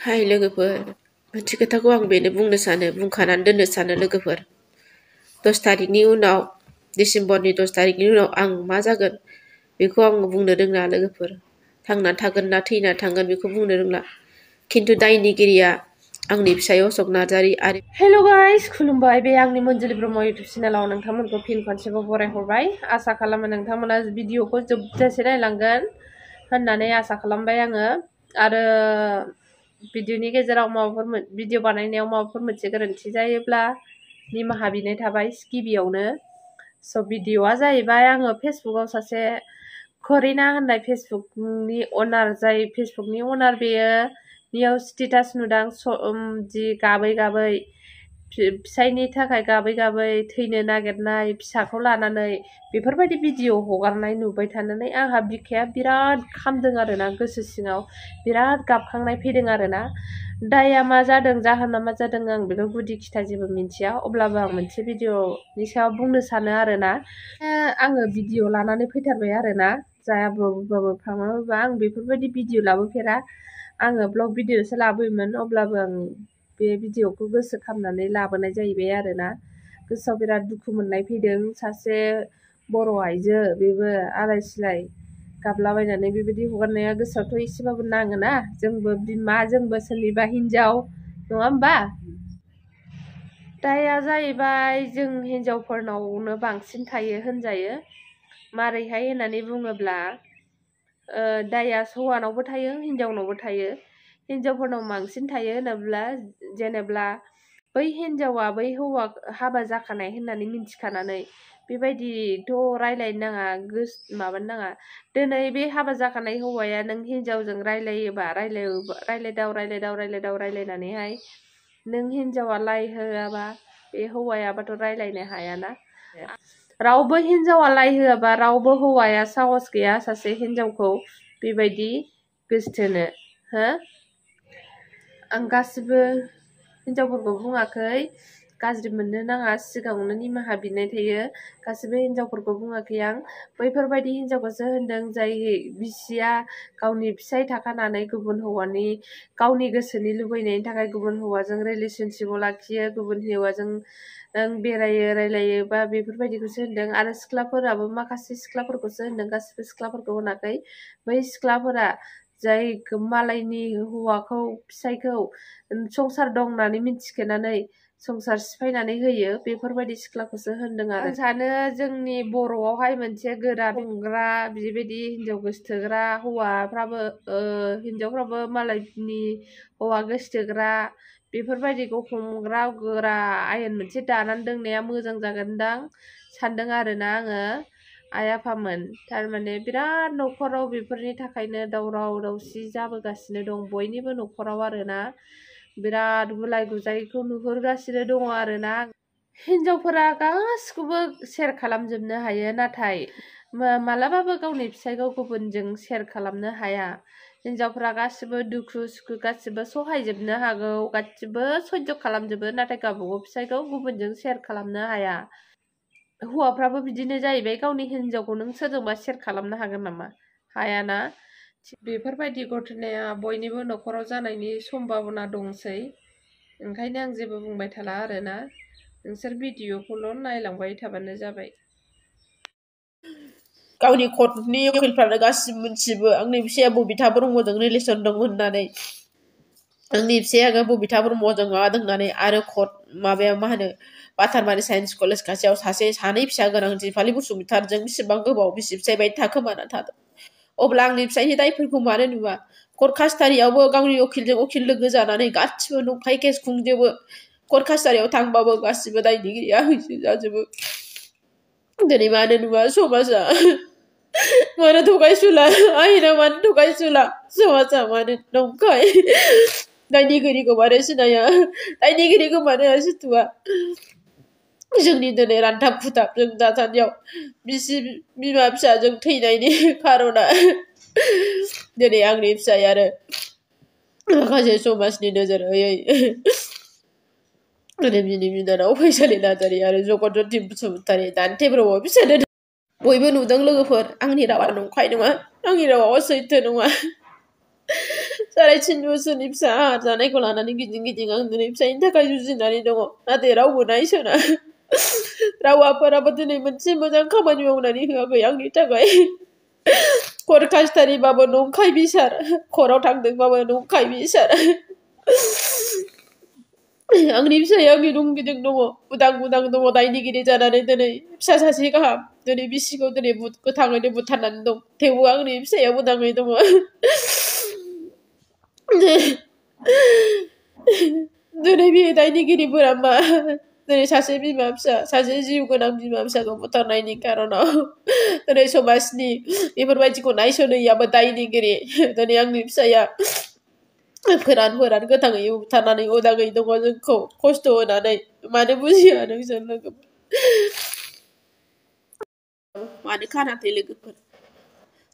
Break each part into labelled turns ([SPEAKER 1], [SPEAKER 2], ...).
[SPEAKER 1] हाय लोगोफोर, मोनसे खोथाखौ आं बेनो बुंनो सानो, बुंखानानै दोननो सानो लोगोफोर। 10 तारिखनि उनाव, डिसेम्बरनि 10 तारिखनि उनाव आं मा जागोन बेखौ आं बुंनो रोंला लोगोफोर। थांना थागोन ना थैना थांगोन बेखौ बुंनो रोंला। खिन्थु दायनिगिरिया आंनि फिसाय अशक नार्जारि आरो हेल' गाइस, खुलुमबाय। बे आंनि मन्जुलि ब्रह्म इउटुब चेनेलाव नोंथांमोनखौ फिन खनसेबाव बरायहरबाय। आसा खालामो नोंथांमोना भिडिअखौ जोबजासे नायलांगोन होननानै आसा खालामबाय आङो। आरो भिडिअनि गेजेराव भिडिअ बानायनायाव माबाफोर मोनसे गोरोन्थि जायोब्ला निमाहा बिनाय थाबाय गिबियावनो। स' भिडिअआ जाहैबाय, आङो फेसबुकआव सासे करिना होननाय फेसबुकनि अनार, जाय फेसबुकनि अनार, बेनियाव स्टेटास नुदां जि गाबै गाबै फिसायनि थाखाय गाबै गाबै थैनो नागिरनाय फिसाखौ लानानै बेफोरबायदि भिडिअ हगारनाय नुबाय थानानै आंहा बिखाया बिराद खामदों आरोना, गोसो सिङाव बिराद गाबखांनाय फैदों आरोना। दाया मा जादों, जाहोना मा जादों, आं बेखौ गुदि खिथा जेबो मिन्थिया। अब्लाबो आं मोनसे भिडिअनि सायाव बुंनो सानो आरोना। आङो भिडिअ लानानै फैथारबाय आरोना, जायाब्लाबो फाङाब्लाबो आं बेफोरबायदि भिडिअ लाबोफेरा। आङो ब्लग भिडिअसो लाबोयोमोन, अब्लाबो आं बे भिडिअखौ गोसो खालामनानै लाबोनाय जाहैबाय आरोना। गोसोआव बिराद दुखु मोननाय फैदों। सासे बर' आइजो, बेबो आलाय सिलाय गाबलाबायनानै बेबायदि हगारनाया गोसोआवथ' एसेबाबो नाङोना। जोंबो बिमा, जोंबो सोरनिबा हिनजाव, नङा होमबा? दाया जाहैबाय जों हिनजावफोरनावनो बांसिन थायो होनजायो। मारैहाय होननानै बुङोब्ला, दाया हौवानावबो थायो, हिनजावनावबो थायो। हिनजावफोरनाव बांसिन थायो होनोब्ला, जेनेब्ला बै हिनजावा बै हौवा हाबा जाखानाय होननानै मिन्थिखानानै बेबायदिथ' रायलायनो नाङा, माबानो नाङा। दिनै बे हाबा जाखानाय हौवाया नों हिनजावजों रायलायनानैहाय नों हिनजावा लाइ होआबा, बे हौवायाबाथ' रायलायनो हायाना। रावबो हिनजावा लाइ होआबा रावबो हौवाया साहस गैया सासे हिनजावखौ बेबायदि गोसथोनो। हो, आं गासिबो हिनजावफोरखौ बुङाखै, गाज्रि मोननो नाङा, सिगाङावनो निमाहा बिनाय थायो। गासिबो हिनजावफोरखौ बुङाखै आं, बैफोरबायदि हिनजावखौसो होनदों जाय बिसिया गावनि फिसाय थाखानानै गुबुन हौवानि, गावनि गोसोनि लुबैनायनि थाखाय गुबुन हौवाजों रिलेसनशिपआव लाखियो, गुबुन हौवाजों बेरायो रायलायो, बा बेफोरबायदिखौसो होनदों। आरो सिख्लाफोराबो माखासे सिख्लाफोरखौसो होनदों, गासिबो सिख्लाफोरखौ होनाखै। बै सिख्लाफोरा जाय मालायनि हौवाखौ, फिसायखौ संसार दं होननानै मिथिखेनानै संसार सिफायनानै होयो, बेफोरबायदि सिख्लाखौसो होनदों आरो। आं सानो जोंनि बर'आवहाय मोनसे गोरा बुंग्रा, बेबायदि हिनजाव गोसथोग्रा हिनजावफ्राबो मालायनि हौवा गोसथोग्रा, बेफोरबायदिखौ हमग्रा गोरा आयेन मोनसे दानानै दोननाया मोजां जागोनदां सानदों आरोना आङो। आइ आफामोन, थारमाने बिराद न'खराव बेफोरनि थाखायनो दावराव दावसि जाबोगासिनो दं बयनिबो न'खराव आरोना। बिराद गुलाय गुजायखौ नुहुरगासिनो दङ आरोना। हिनजावफोरा गासिखौबो सेयार खालामजोबनो हायो, नाथाय मालाबाबो गावनि फिसायखौ गुबुनजों सेयार खालामनो हाया। हिनजावफ्रा गासिबो दुखु सुखु गासिबो सहायजोबनो हागौ, गासिबो सयज' खालामजोबो, नाथाय गावबागाव फिसायखौ गुबुनजों सेयार खालामनो हाया। हौवाफ्राबो बिदिनो जाहैबाय, गावनि हिनजावखौ नों सोरजोंबा सेयार खालामनो हागोन नामा? हायाना। बेफोरबायदि घटनाया बयनिबो न'खराव जानायनि सम्भाबना दंसै। ओंखायनो आं जेबो बुंबाय थाला आरोना, नोंसोर भिडिअखौल' नायलांबाय थाबानो जाबाय। गावनि कर्टनि उकिलफ्रानो गासिबो मिथिजोबो आंनि फिसाया बबिथा ब्रह्मजों रिलेसन दं होननानै, आंनि फिसाया बबिथा ब्रह्मजों माबादों होननानै। आरो माबाया मा होनो, बातारमारि साइन्स कलेज खाथियाव सानै फिसा गोनां दिपालि बसुमतारिजों बेसेबां गोबाव बिसि फिसाय बायदि थाखोमाना थादों। अब्ला आंनि फिसायनि दायफोरखौ मानो नुवा? कर्ट कास्टारियावबो गावनि उकिलजों उकिल लोगो जानानै गासिबो नंखाय केस खुंजोबो। कर्ट कास्टारियाव थांबाबो गासिबो दायनिगिरिया हैसो जाजोबो। दिनै मानो नुवा समाजा? मानो थगायसुला? आयेना मानो थगायसुला? समाजा मानो नंखाय? दायनिगिरिखौ मानो सिनाया? दायनिगिरिखौ मानो सुथुवा? जोंनि दिनै रानथाब खुथाब जों दासान्दियाव बिसि बिमा फिसाजों थैनायनि खार'ना दिनै आंनि फिसाय आरो माखासे समाजनि नोजोर होयै बिनि बिनानाव फैसालि नार्जारि आरो जगतज्योति बसुमतारि, दान्थे ब्रह्म बिसोरो बयबो नुदों लोगोफोर। आंनि रावा नंखाय नङा, आंनि रावा सैथो नङा। 3.5 बोसोरनि फिसा आहार जानायखौ लानानै गिदिं गिदिं आं दिनै फिसायनि थाखाय जुजिनानै दङ नाथाय रावबो नायसना रावाफोराबो दिनै मोनसे मोजां खामानि मावनानै होआखै आंनि थाखाय खर कास्टारिबाबो नंखाय बिसार खराव थांदोंबाबो नंखाय बिसार आंनि फिसाया गिदुं गिदिं दङ उदां उदां दङ दायनिगिरि जानानै दिनै फिसा सासे गाहाम दिनै बिसिखौ दिनै गोथाङैनो बुथारनानै दं थेवबो आंनि फिसाया उदाङै दङ दिनै बे दायनिगिरिफोरा मा दिनै सासे बिमा फिसा सासे जिउ गोनां बिमा फिसाखौ बुथारनायनि कारनाव दिनै समाजनि बेफोरबायदिखौ नायसनैयाबो दायनिगिरि दिनै आंनि फिसाया फोरान गोथाङै बुथारनानै उदाङै दङ जोंखौ खस्थ' होनानै मानो बुजिया नोंसोर लोगोफोर मानो खानाखै लोगोफोर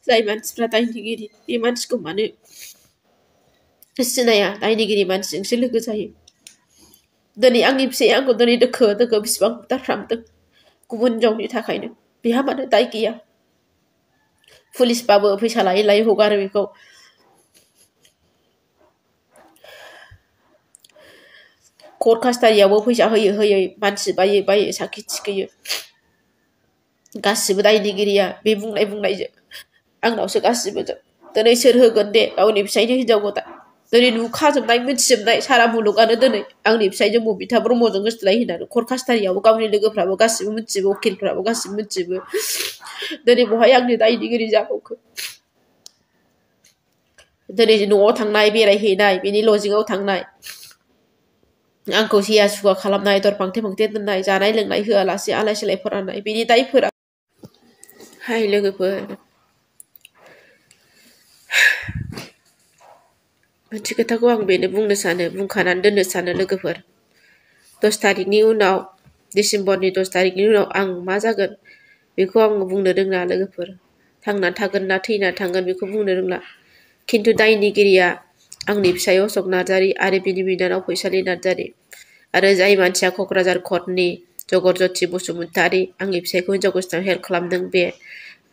[SPEAKER 1] जाय मानसिफ्रा दायनिगिरि बे मानसिखौ मानो सिनाया दायनिगिरि मानसिजोंसो लोगो जायो दिनै आंनि फिसाया आंखौ दिनै दोखो दोखो बिसिबां बुथारफ्रामदों गुबुन हिनजावनि थाखायनो बेहा मानो दाय गैया पुलिसबाबो फैसा लायै लायै हगारो बेखौ कर्ट कास्टारियावबो फैसा होयै होयै मानसि बायै बायै साखि थिखोयो गासिबो दायनिगिरिया बे बुंनायजों आंनावसो गासिबो दिनै सोर होगोन दे गावनि फिसायनि हिनजाव गोदान दिनै नुखाजोबनाय मिथिजोबनाय सारा मुलुगानो दिनै आंनि फिसायजों बबिथा ब्रह्मजों गोसथोलाय होननानै कर्ट कास्टारियावबो गावनि लोगोफ्राबो गासिबो मिथिजोबो वकिलफ्राबो गासिबो मिथिजोबो दिनै बहाय आंनि दायनिगिरि जाबावखो दिनै न'आव थांनाय बेरायहैनाय बिनि लजिङाव थांनाय आंखौ सिया सुवा खालामनाय दर फांथे फांथे दोननाय जानाय लोंनाय होआलासे आलाय सिलाय फोराननाय बिनि दायफोरा हाय लोगोफोर मोनसे खोथाखौ आं बेनो बुंनो सानो बुंखानानै दोननो सानो लोगोफोर 10 तारिखनि उनाव डिसेम्बरनि 10 तारिखनि उनाव आं मा जागोन बेखौ आं बुंनो रोंला लोगोफोर थांना थागोन ना थैना थांगोन बेखौ बुंनो रोंला खिन्थु दायनिगिरिया आंनि फिसाय अशक नार्जारि आरो बिनि बिनानाव फैसालि नार्जारि आरो जाय मानसिया क'क्राझार कर्टनि जगरज्योति बसुमतारी आंनि फिसायखौ हिनजाव गोसथोनायाव हेल्प खालामदों बे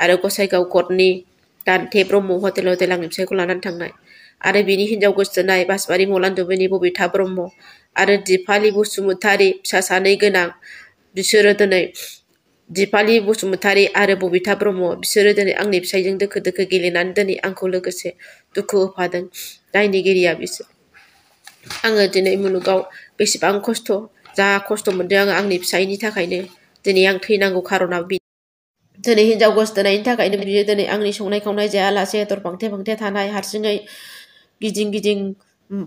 [SPEAKER 1] आरो गसाइगाव कर्टनि दान्थे ब्रह्म हटेल आंनि फिसायखौ लानानै थांनाय आरो बिनि हिनजाव गोसथोनाय बासबारि मलानदुबिनि बबिथा ब्रह्म आरो दिपाली बसुमतारी फिसा सानै गोनां बिसोरो दिनै दिपाली बसुमतारी आरो बबिथा ब्रह्म बिसोरो दिनै आंनि फिसायजों दोखो दोखो गेलेनानै दिनै आंखौ लोगोसे दुखु होफादों दायनिगिरिया बिसोर आङो दिनै मुलुगाव बेसेबां खस्थ' जा खस्थ' मोनदों आङो आंनि फिसायनि थाखायनो दिनै आं थैनांगौ खार'ना दिनै हिनजाव गोसथोनायनि थाखायनो बियो दिनै आंनि संनाय खावनाय जायालासे दर फांथे फांथे थानाय हारसिङै गिदिं गिदिं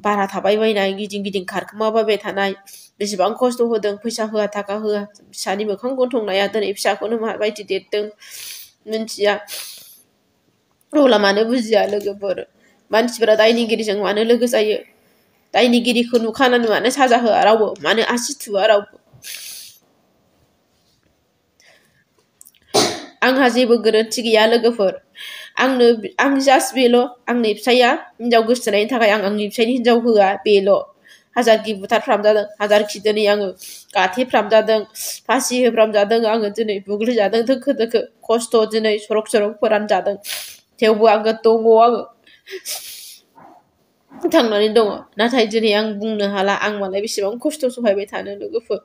[SPEAKER 1] बारा थाबायबायनाय गिदिं गिदिं खारखोमाबाय थानाय बेसेबां खस्थ' होदों फैसा होआ थाखा होआ फिसानि मोखां गन्थंनाया दिनै फिसाखौनो माबायदि देरदों मिन्थिया अब्ला मानो बुजिया लोगोफोर मानसिफोरा दायनिगिरिजों मानो लोगो जायो दायनिगिरिखौ नुखानानै मानो साजा होआ रावबो मानो आसि थुआ रावबो आंहा जेबो गोरोन्थि गैया लोगोफोर आं जास्ट बेल' आंनि फिसाया हिनजाव गोसथोनायनि थाखाय आं आंनि फिसायनि हिनजाव होआ बेल' हाजारखि बुथारफ्रामजादों हाजारखि दिनै आङो गाथेफ्रामजादों फासि होफ्रामजादों आङो दिनै बुग्लिजादों दोखो दोखो खस्थ' दिनै सरक सरक फोरानजादों थेवबो आङो दङ आङो थांनानै दङ नाथाय दिनै आं बुंनो हाला आं मालाय बेसेबां खस्थ' सहायबाय थानो लोगोफोर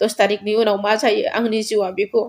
[SPEAKER 1] 10 तारिखनि उनाव मा जायो आंनि जिउआ बेखौ